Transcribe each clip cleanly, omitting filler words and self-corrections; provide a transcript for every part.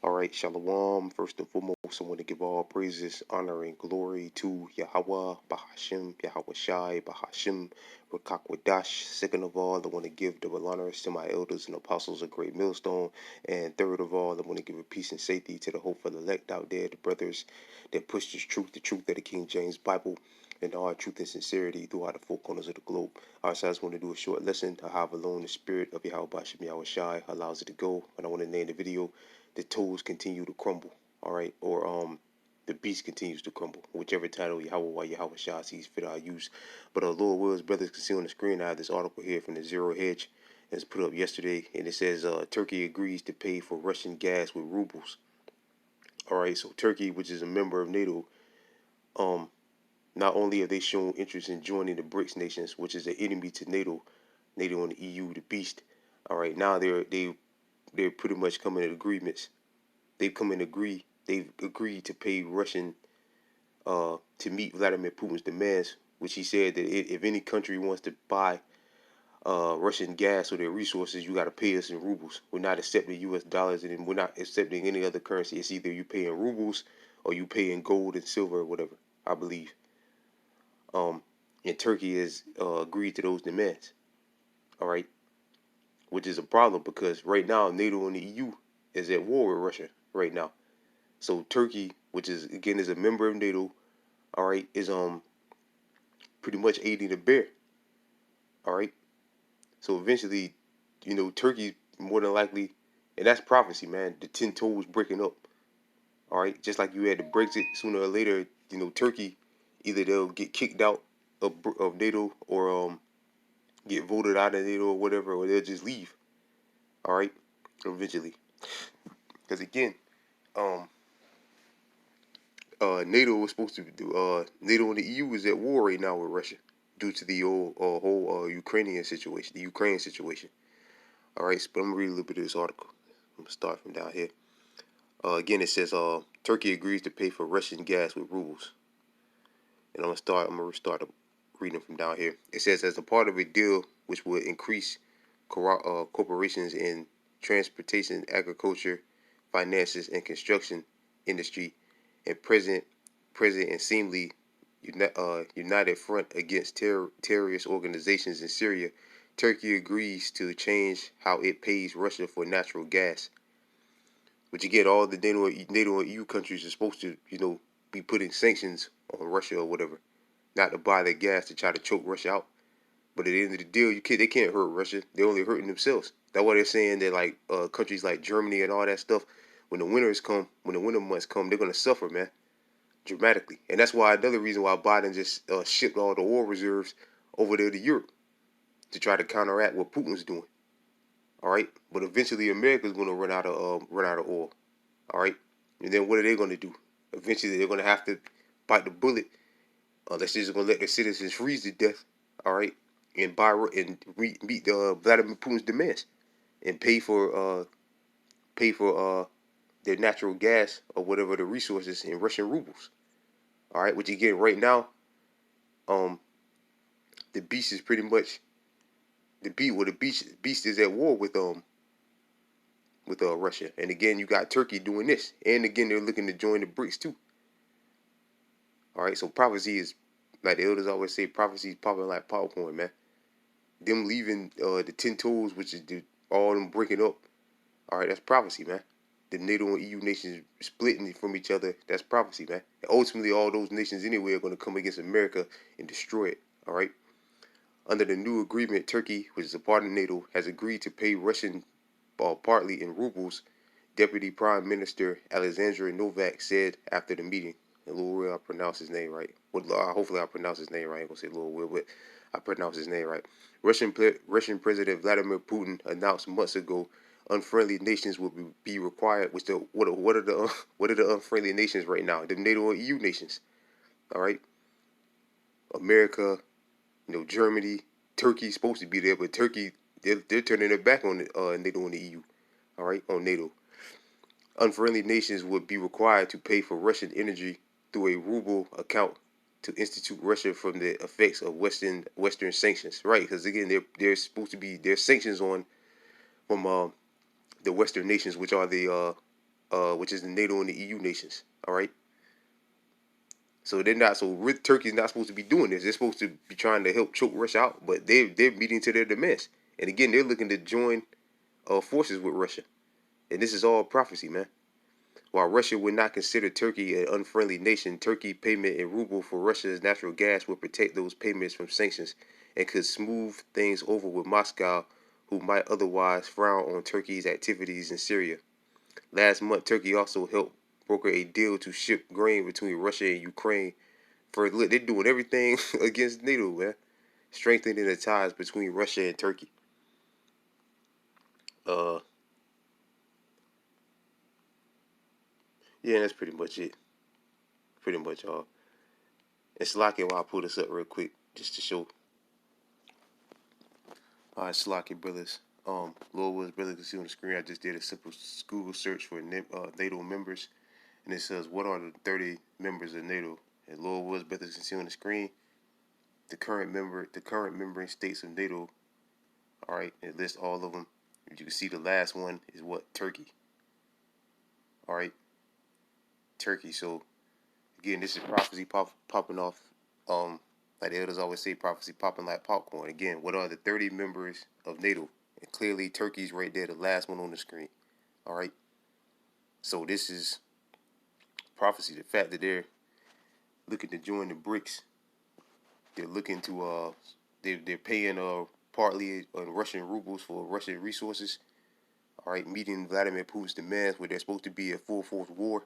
All right, Shalom. First and foremost, I want to give all praises, honor, and glory to Yahweh, Bahashim, Yahweh Shai, Bahashim, Rakakwadash. Second of all, I want to give double honors to my elders and apostles of Great Millstone. And third of all, I want to give a peace and safety to the hopeful elect out there, the brothers that push this truth, the truth of the King James Bible, and all truth and sincerity throughout the four corners of the globe. All right, so I just want to do a short lesson to how alone the spirit of Yahweh Bahashim, Yahweh Shai allows it to go. And I want to name the video the toes continue to crumble, all right, or the beast continues to crumble, whichever title Yahweh Shah sees fit I use. But Lord Will's brothers can see on the screen. I have this article here from the Zero Hedge that's put up yesterday, and it says Turkey agrees to pay for Russian gas with rubles. All right, so Turkey, which is a member of NATO, not only have they shown interest in joining the BRICS nations, which is an enemy to NATO and the EU, the beast. All right, now they're pretty much coming to agreements. They've agreed to pay Russian to meet Vladimir Putin's demands, which he said that if any country wants to buy Russian gas or their resources, you got to pay us in rubles. We're not accepting U.S. dollars, and we're not accepting any other currency. It's either you pay in rubles or you pay in gold and silver or whatever, I believe. And Turkey has agreed to those demands. All right, which is a problem because right now NATO and the EU is at war with Russia right now. So Turkey, which is again is a member of NATO, all right, is pretty much aiding the bear. All right. So eventually, Turkey more than likely, and that's prophecy, man. The 10 toes breaking up. All right, just like you had the Brexit, sooner or later, Turkey either they'll get kicked out of NATO or get voted out of NATO or whatever, or they'll just leave. All right, eventually, because again, NATO was supposed to do. NATO and the EU is at war right now with Russia due to the whole Ukrainian situation, the Ukraine situation. All right, but I'm gonna read a little bit of this article. I'm gonna start from down here. Again, it says Turkey agrees to pay for Russian gas with rubles, and I'm gonna start reading from down here. It says as a part of a deal which would increase corporations in transportation, agriculture, finances, and construction industry, and present and seemingly united front against terrorist organizations in Syria, Turkey agrees to change how it pays Russia for natural gas. Which again, all the NATO and EU countries are supposed to, be putting sanctions on Russia or whatever, not to buy their gas to try to choke Russia out. But at the end of the deal, they can't hurt Russia. They're only hurting themselves. That's why they're saying that like countries like Germany and all that stuff, when the winter months come, they're gonna suffer, man, dramatically. And that's why another reason why Biden just shipped all the oil reserves over there to Europe to try to counteract what Putin's doing. All right, but eventually America's gonna run out of oil. All right, and then what are they gonna do? Eventually they're gonna have to bite the bullet. Unless they're just gonna let their citizens freeze to death. All right, and meet Vladimir Putin's demands and pay for their natural gas or whatever the resources in Russian rubles. All right, which again right now, the beast is pretty much the beast is at war with Russia, and again you got Turkey doing this, and again they're looking to join the BRICS too. All right, so prophecy is like the elders always say, prophecy is popping like popcorn, man. Them leaving the 10 toes, which is all them breaking up. All right, that's prophecy, man. The NATO and EU nations splitting from each other, that's prophecy, man. And ultimately, all those nations anyway are going to come against America and destroy it, all right? Under the new agreement, Turkey, which is a part of NATO, has agreed to pay Russian partly in rubles, Deputy Prime Minister Alexandra Novak said after the meeting. And Lord Will, I pronounce his name right. Well, hopefully I pronounce his name right. I ain't going to say Lord Will, but I pronounce his name right. Russian President Vladimir Putin announced months ago unfriendly nations will be required. What are the unfriendly nations right now? The NATO and EU nations. All right. America, Germany, Turkey's supposed to be there, but Turkey they're turning their back on NATO and the EU. All right, on NATO. Unfriendly nations would be required to pay for Russian energy through a ruble account to institute Russia from the effects of Western sanctions, right? Because again, they're supposed to be there's sanctions on from the Western nations, which are the which is the NATO and the EU nations. All right. So they're not. So Turkey's not supposed to be doing this. They're supposed to be trying to help choke Russia out, but they're meeting to their demands. And again, they're looking to join forces with Russia. And this is all prophecy, man. While Russia would not consider Turkey an unfriendly nation, Turkey payment in ruble for Russia's natural gas would protect those payments from sanctions and could smooth things over with Moscow, who might otherwise frown on Turkey's activities in Syria. Last month, Turkey also helped broker a deal to ship grain between Russia and Ukraine. Look, they're doing everything against NATO, man. Strengthening the ties between Russia and Turkey. Uh, yeah, that's pretty much it. Pretty much all. It's lucky while I pull this up real quick just to show. All right, Slocky brothers. Lord Woods brother can see on the screen. I just did a simple Google search for NATO members, and it says what are the 30 members of NATO. And Lord Woods brothers can see on the screen the current membering states of NATO. All right, it lists all of them. As you can see, the last one is what? Turkey. All right, Turkey. So again, this is prophecy popping off. Like the elders always say, prophecy popping like popcorn. Again, what are the 30 members of NATO? And clearly, Turkey's right there, the last one on the screen. All right. So this is prophecy. The fact that they're looking to join the BRICS, they're looking to they're paying partly in Russian rubles for Russian resources. All right, meeting Vladimir Putin's demands where there's supposed to be a full force war.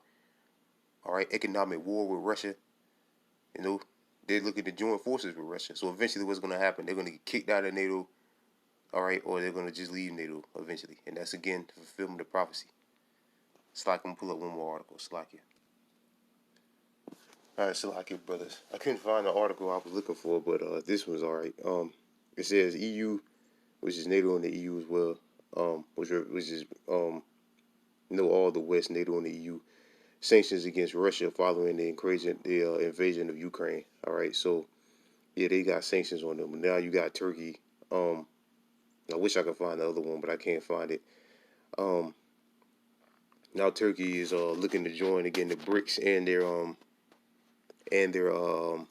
All right, economic war with Russia. You know, they're looking to join forces with Russia. So eventually, what's going to happen? They're going to get kicked out of NATO. All right, or they're going to just leave NATO eventually, and that's again fulfillment of prophecy. Slack, I'm gonna pull up one more article. Slack here. All right, Slack here, brothers. I couldn't find the article I was looking for, but this one's all right. It says EU, which is NATO and the EU as well. Which is all the West, NATO and the EU sanctions against Russia following the invasion of Ukraine. All right, so yeah, they got sanctions on them. Now you got Turkey. I wish I could find the other one, but I can't find it. Now Turkey is looking to join again the BRICS, and they're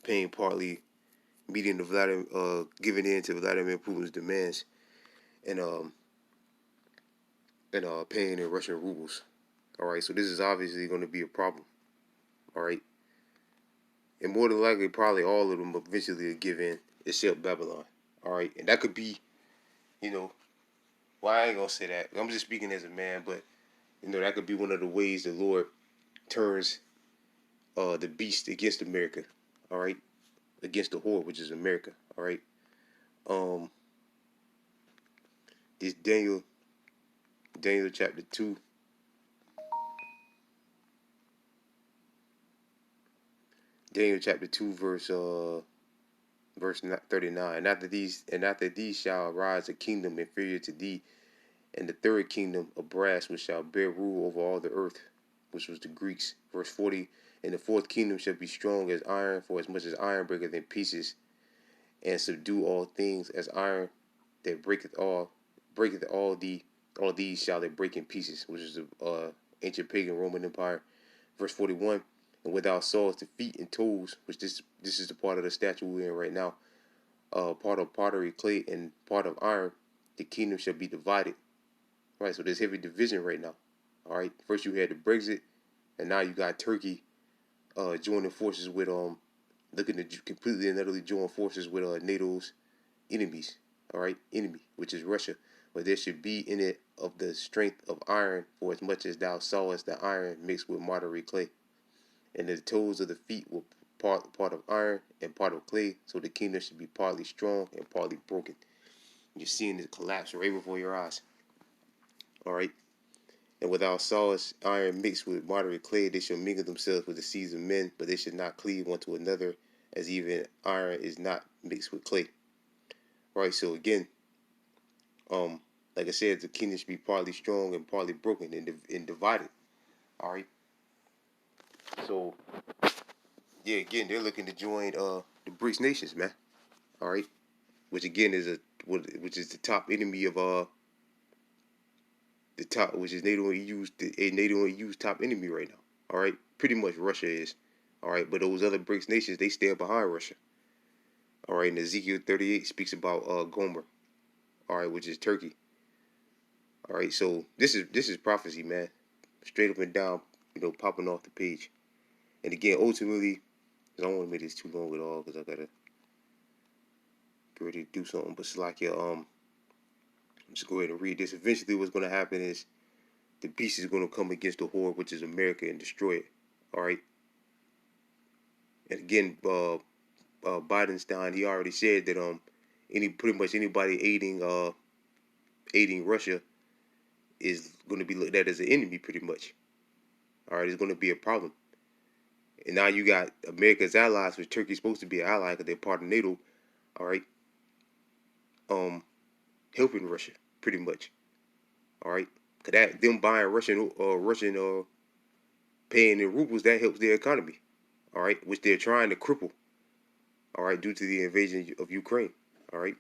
paying partly meeting the giving in to Vladimir Putin's demands, and paying in Russian rubles. All right, so this is obviously going to be a problem. All right, and more than likely, probably all of them eventually will give in, except Babylon. All right, and that could be, you know, well, I ain't gonna say that. I'm just speaking as a man, but that could be one of the ways the Lord turns the beast against America. All right, against the whore, which is America. All right. This Daniel chapter 2. Daniel chapter 2 verse 39. And after these shall arise a kingdom inferior to thee, and the third kingdom of brass, which shall bear rule over all the earth, which was the Greeks. Verse 40. And the fourth kingdom shall be strong as iron, for as much as iron breaketh in pieces, and subdue all things, as iron that breaketh all these shall they break in pieces, which is the ancient pagan Roman Empire. Verse 41. And without saws the feet and toes, which this is the part of the statue we're in right now, part of pottery, clay, and part of iron, the kingdom shall be divided. All right, so there's heavy division right now. All right, first you had the Brexit, and now you got Turkey joining forces with looking to completely and utterly join forces with NATO's enemies. All right, enemy, which is Russia. But there should be in it of the strength of iron, for as much as thou sawest the iron mixed with moderate clay. And the toes of the feet were part of iron and part of clay, so the kingdom should be partly strong and partly broken. You're seeing it collapse right before your eyes. All right. And without sawest iron mixed with moderate clay, they shall mingle themselves with the seeds of men, but they should not cleave one to another, as even iron is not mixed with clay. Right. So again, like I said, the kingdom should be partly strong and partly broken and divided. All right. So yeah, again, they're looking to join the BRICS nations, man. All right, which again is which is the top enemy of the top, which is NATO and EU's NATO and EU's top enemy right now. All right, pretty much Russia is. All right, but those other BRICS nations, they stand behind Russia. All right, and Ezekiel 38 speaks about Gomer. All right, which is Turkey. All right, so this is prophecy, man, straight up and down, popping off the page. And again, ultimately, I don't want to make this too long at all because I gotta get ready to do something. But Salakia, just go ahead and read this. Eventually, what's gonna happen is the beast is gonna come against the horde, which is America, and destroy it. All right. And again, Bidenstein, he already said that pretty much anybody aiding Russia is going to be looked at as an enemy, pretty much. All right, it's going to be a problem. And now you got America's allies, which Turkey's supposed to be an ally because they're part of NATO. All right, helping Russia, pretty much. All right, cause that them buying Russian paying in rubles, that helps their economy. All right, which they're trying to cripple. All right, due to the invasion of Ukraine. All right,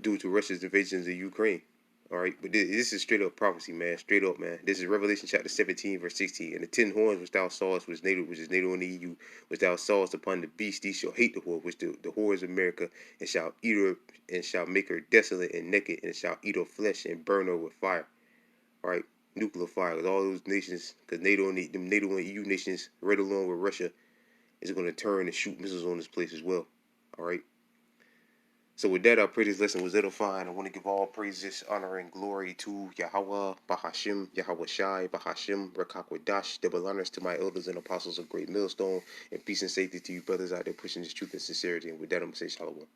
due to Russia's invasions of Ukraine. All right, but this is straight up prophecy, man. Straight up, man. This is Revelation chapter 17, verse 16. And the 10 horns which thou sawest which is NATO and the EU, which thou sawest upon the beast, these shall hate the whore, which the whore is America, and shall eat her, and shall make her desolate and naked, and shall eat her flesh and burn her with fire. All right, nuclear fire. Because all those nations, because NATO and EU nations, right along with Russia, is going to turn and shoot missiles on this place as well. All right. So with that, I pray this lesson was edifying. I want to give all praises, honor, and glory to Yahweh, Bahashim, Yahweh Shai, Bahashim, Rekakwadash, double honors to my elders and apostles of Great Millstone, and peace and safety to you brothers out there pushing this truth and sincerity. And with that, I'm going to say shalom.